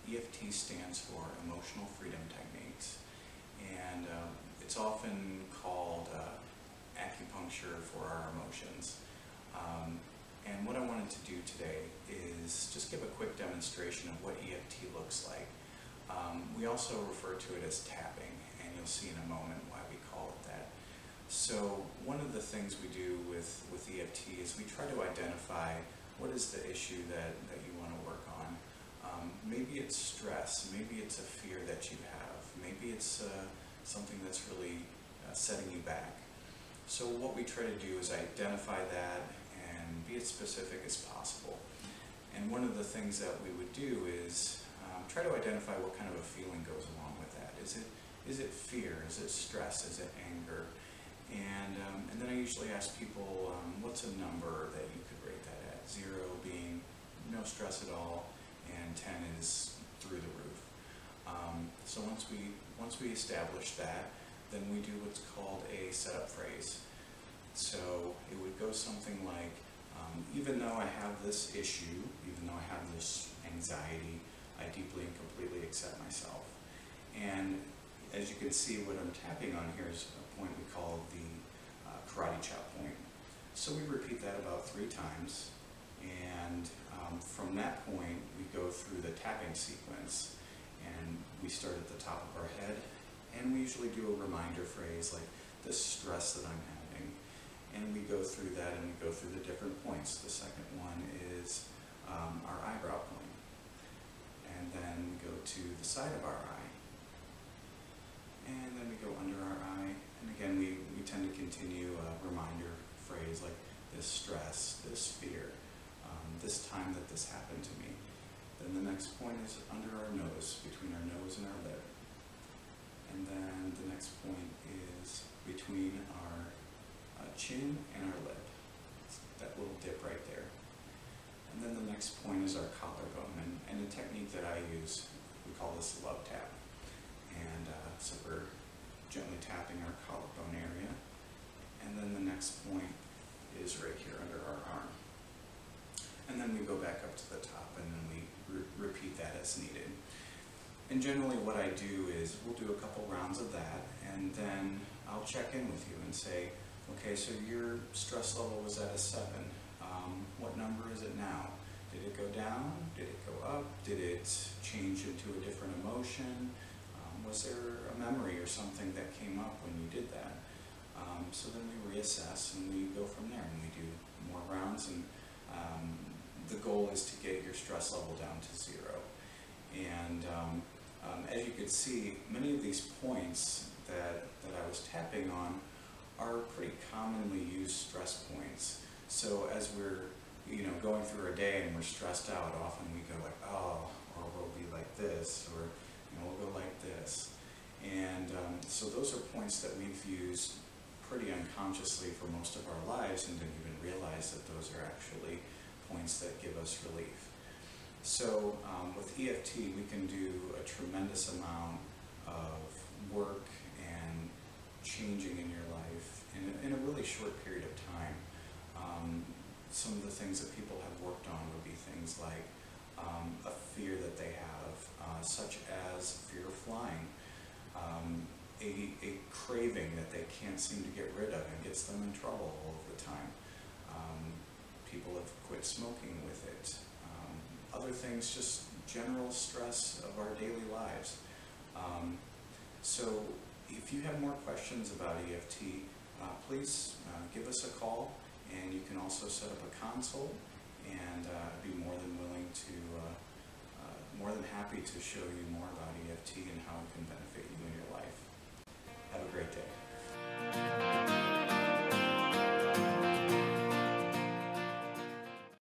EFT stands for Emotional Freedom Techniques, and it's often called acupuncture for our emotions. And what I wanted to do today is just give a quick demonstration of what EFT looks like. We also refer to it as tapping, and you'll see in a moment why we call it that. So one of the things we do with EFT is we try to identify what is the issue that you want to work on. Maybe it's stress, maybe it's a fear that you have, maybe it's something that's really setting you back. So what we try to do is identify that and be as specific as possible. And one of the things that we would do is try to identify what kind of a feeling goes along with that. Is it fear? Is it stress? Is it anger? And then I usually ask people, what's a number that you could rate that at? 0 being no stress at all, and 10 is through the roof. So once we establish that, then we do what's called a setup phrase. So it would go something like, even though I have this issue, even though I have this anxiety, I deeply and completely accept myself. And as you can see, what I'm tapping on here is a point we call the karate chop point. So we repeat that about 3 times, and from that point we go through the tapping sequence, and we start at the top of our head, and we usually do a reminder phrase like this stress that I'm having, and we go through that and we go through the different points. The second one is our eyebrow point, and then we go to the side of our eye, and then we go under our eye, and again we tend to continue a reminder phrase like this stress, this fear, this time that this happened to me. Then the next point is under our nose, between our nose and our lip. And then the next point is between our chin and our lip. It's that little dip right there. And then the next point is our collarbone. And the technique that I use, we call this love tap. And so we're gently tapping our collarbone area. And then the next point is right here under our arm. And then we go back up to the top, and then we repeat that as needed. And generally what I do is we'll do a couple rounds of that, and then I'll check in with you and say, okay, so your stress level was at a 7. What number is it now? Did it go down? Did it go up? Did it change into a different emotion? Was there a memory or something that came up when you did that? So then we reassess and we go from there, and we do more rounds, and the goal is to get your stress level down to 0. And as you can see, many of these points that I was tapping on are pretty commonly used stress points. So as we're going through our day and we're stressed out, often we go like, oh, or we'll be like this, or we'll go like this. And so those are points that we've used pretty unconsciously for most of our lives, and didn't even realize that those are actually points that give us relief. So with EFT, we can do a tremendous amount of work and changing in your life in a really short period of time. Some of the things that people have worked on would be things like a fear that they have, such as fear of flying, a craving that they can't seem to get rid of and gets them in trouble all of the time. People have quit smoking with it. Other things, just general stress of our daily lives. So if you have more questions about EFT, please give us a call, and you can also set up a consult, and I'd be more than willing to, more than happy to show you more about EFT and how it can benefit you in your life. Have a great day.